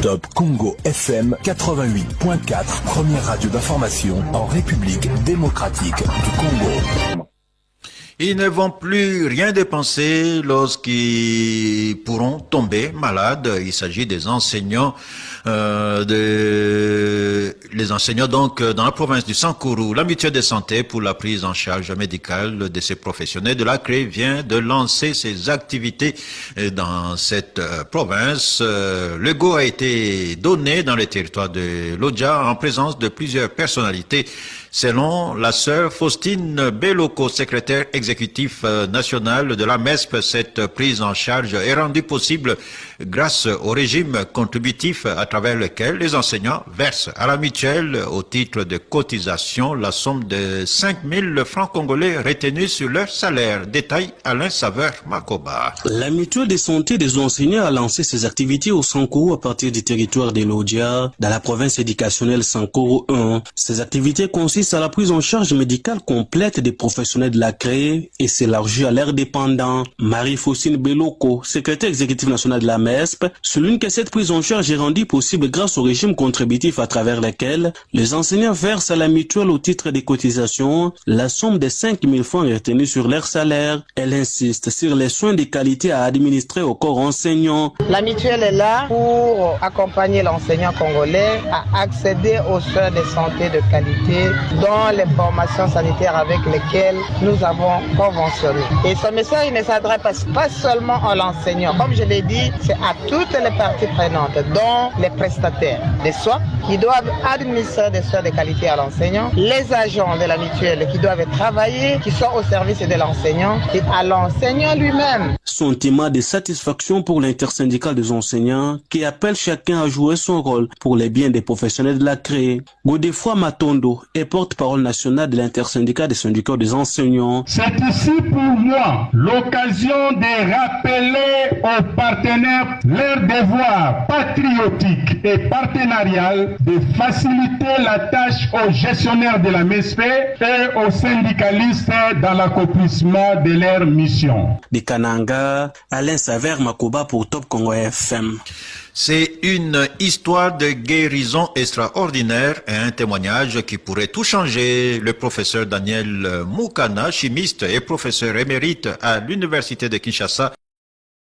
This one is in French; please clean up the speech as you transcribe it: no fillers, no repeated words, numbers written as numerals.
Top Congo FM 88.4, première radio d'information en République démocratique du Congo. Ils ne vont plus rien dépenser lorsqu'ils pourront tomber malades. Il s'agit des enseignants, les enseignants donc dans la province du Sankourou. La mutuelle de santé pour la prise en charge médicale de ces professionnels de la CRE vient de lancer ses activités dans cette province. Le go a été donné dans le territoire de l'Odja en présence de plusieurs personnalités. Selon la sœur Faustine Beloko, secrétaire exécutif national de la MESP, cette prise en charge est rendue possible grâce au régime contributif à travers lequel les enseignants versent à la mutuelle au titre de cotisation la somme de 5 000 francs congolais retenus sur leur salaire. Détail Alain Saveur Makoba. La mutuelle de santé des enseignants a lancé ses activités au Sankourou à partir du territoire de l'Odja, dans la province éducationnelle Sankourou 1. Ces activités consistent à la prise en charge médicale complète des professionnels de la CRE et s'élargit à leurs dépendants. Marie-Faustine Beloko, secrétaire exécutive nationale de la MESP, souligne que cette prise en charge est rendue possible grâce au régime contributif à travers lequel les enseignants versent à la mutuelle au titre des cotisations la somme de 5 000 francs retenus sur leur salaire. Elle insiste sur les soins de qualité à administrer au corps enseignant. La mutuelle est là pour accompagner l'enseignant congolais à accéder aux soins de santé de qualité dans les formations sanitaires avec lesquelles nous avons conventionné. Et ce message ne s'adresse pas seulement à l'enseignant. Comme je l'ai dit, c'est à toutes les parties prenantes, dont les prestataires des soins qui doivent administrer des soins de qualité à l'enseignant, les agents de la mutuelle qui doivent travailler, qui sont au service de l'enseignant et à l'enseignant lui-même. Sentiment de satisfaction pour l'intersyndicale des enseignants qui appelle chacun à jouer son rôle pour les biens des professionnels de la CRE. Godefroy Matondo est porte-parole nationale de l'intersyndicale des syndicats des enseignants. C'est ici pour moi l'occasion de rappeler aux partenaires leur devoir patriotique et partenarial de faciliter la tâche aux gestionnaires de la MESP et aux syndicalistes dans l'accomplissement de leur mission. De Kananga, Alain Saver Makoba pour Top Congo FM. C'est une histoire de guérison extraordinaire et un témoignage qui pourrait tout changer. Le professeur Daniel Moukana, chimiste et professeur émérite à l'université de Kinshasa,